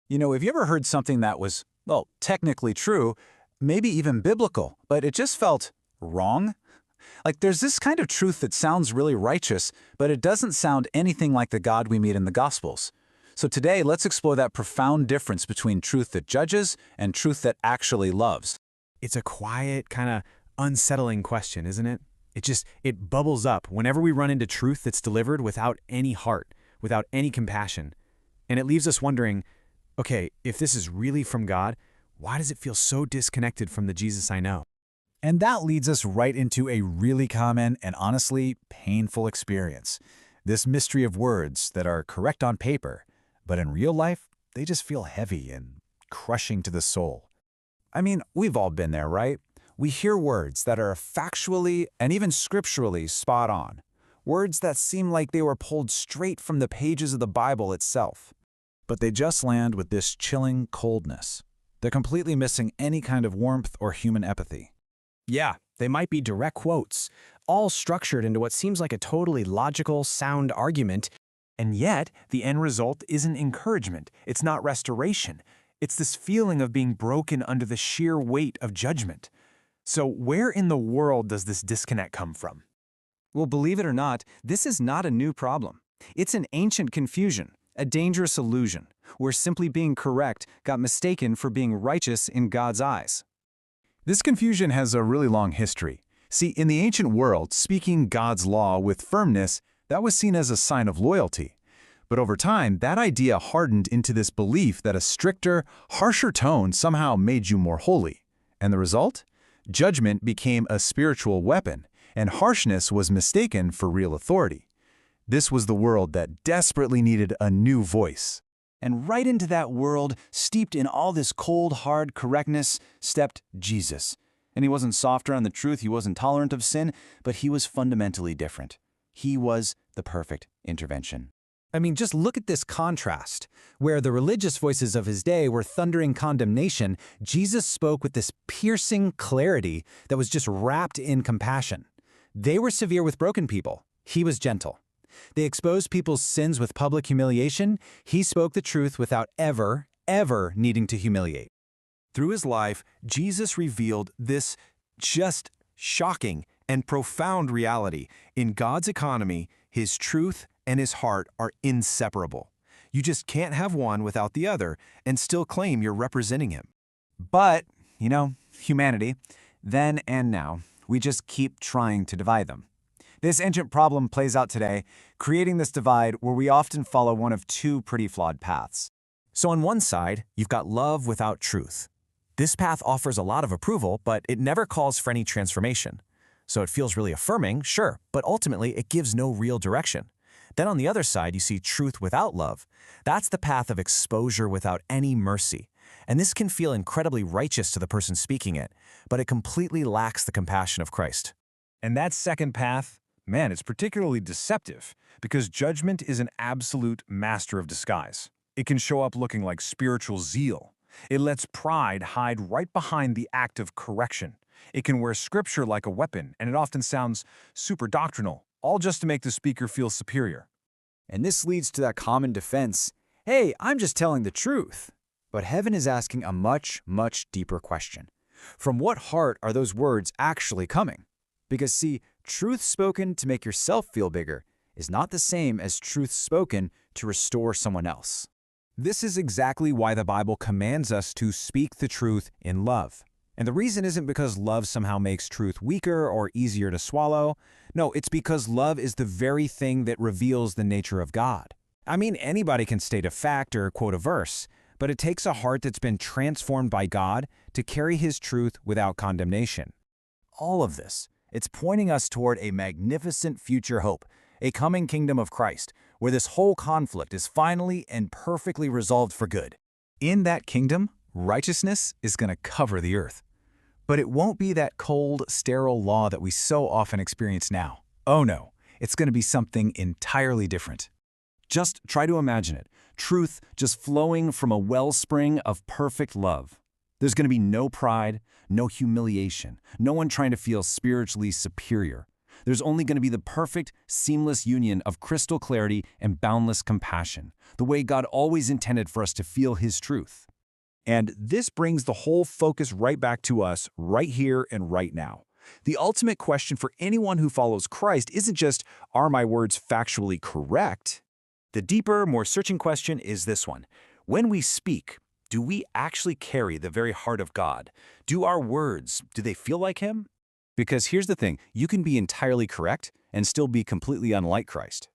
Have you ever heard something that was, well, technically true, maybe even biblical, but it just felt wrong? Like there's this kind of truth that sounds really righteous, but it doesn't sound anything like the God we meet in the Gospels. So today, let's explore that profound difference between truth that judges and truth that actually loves. It's a quiet, kind of unsettling question, isn't it? It bubbles up whenever we run into truth that's delivered without any heart, without any compassion. And it leaves us wondering, okay, if this is really from God, why does it feel so disconnected from the Jesus I know? And that leads us right into a really common and honestly painful experience. This mystery of words that are correct on paper, but in real life, they just feel heavy and crushing to the soul. I mean, we've all been there, right? We hear words that are factually and even scripturally spot on. Words that seem like they were pulled straight from the pages of the Bible itself. But they just land with this chilling coldness. They're completely missing any kind of warmth or human empathy. Yeah, they might be direct quotes, all structured into what seems like a totally logical, sound argument. And yet, the end result isn't encouragement. It's not restoration. It's this feeling of being broken under the sheer weight of judgment. So where in the world does this disconnect come from? Well, believe it or not, this is not a new problem. It's an ancient confusion, a dangerous illusion, where simply being correct got mistaken for being righteous in God's eyes. This confusion has a really long history. See, in the ancient world, speaking God's law with firmness, that was seen as a sign of loyalty. But over time, that idea hardened into this belief that a stricter, harsher tone somehow made you more holy. And the result? Judgment became a spiritual weapon, and harshness was mistaken for real authority. This was the world that desperately needed a new voice. And right into that world, steeped in all this cold, hard correctness, stepped Jesus. And he wasn't softer on the truth, he wasn't tolerant of sin, but he was fundamentally different. He was the perfect intervention. I mean, just look at this contrast. Where the religious voices of his day were thundering condemnation, Jesus spoke with this piercing clarity that was just wrapped in compassion. They were severe with broken people. He was gentle. They exposed people's sins with public humiliation. He spoke the truth without ever needing to humiliate. Through his life, Jesus revealed this just shocking and profound reality. In God's economy, his truth and his heart are inseparable. You just can't have one without the other and still claim you're representing him. But, humanity, then and now, we just keep trying to divide them. This ancient problem plays out today, creating this divide where we often follow one of two pretty flawed paths. So on one side, you've got love without truth. This path offers a lot of approval, but it never calls for any transformation. So it feels really affirming, sure, but ultimately it gives no real direction. Then on the other side, you see truth without love. That's the path of exposure without any mercy. And this can feel incredibly righteous to the person speaking it, but it completely lacks the compassion of Christ. And that second path, man, it's particularly deceptive because judgment is an absolute master of disguise. It can show up looking like spiritual zeal. It lets pride hide right behind the act of correction. It can wear scripture like a weapon, and it often sounds super doctrinal, all just to make the speaker feel superior. And this leads to that common defense, hey, I'm just telling the truth. But heaven is asking a much, much deeper question. From what heart are those words actually coming? Because see, truth spoken to make yourself feel bigger is not the same as truth spoken to restore someone else. This is exactly why the Bible commands us to speak the truth in love. And the reason isn't because love somehow makes truth weaker or easier to swallow. No, it's because love is the very thing that reveals the nature of God. I mean, anybody can state a fact or quote a verse, but it takes a heart that's been transformed by God to carry his truth without condemnation. All of this, it's pointing us toward a magnificent future hope, a coming kingdom of Christ, where this whole conflict is finally and perfectly resolved for good. In that kingdom, righteousness is going to cover the earth. But it won't be that cold, sterile law that we so often experience now. Oh no, it's going to be something entirely different. Just try to imagine it. Truth just flowing from a wellspring of perfect love. There's going to be no pride, no humiliation, no one trying to feel spiritually superior. There's only going to be the perfect, seamless union of crystal clarity and boundless compassion, the way God always intended for us to feel His truth. And this brings the whole focus right back to us, right here and right now. The ultimate question for anyone who follows Christ isn't just, are my words factually correct? The deeper, more searching question is this one. When we speak, do we actually carry the very heart of God? Do our words, do they feel like Him? Because here's the thing, you can be entirely correct and still be completely unlike Christ.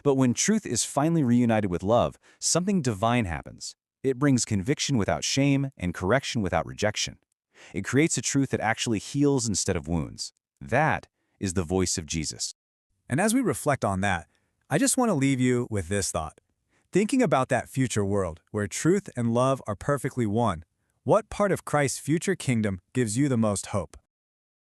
But when truth is finally reunited with love, something divine happens. It brings conviction without shame and correction without rejection. It creates a truth that actually heals instead of wounds. That is the voice of Jesus. And as we reflect on that, I just want to leave you with this thought. Thinking about that future world where truth and love are perfectly one, what part of Christ's future kingdom gives you the most hope?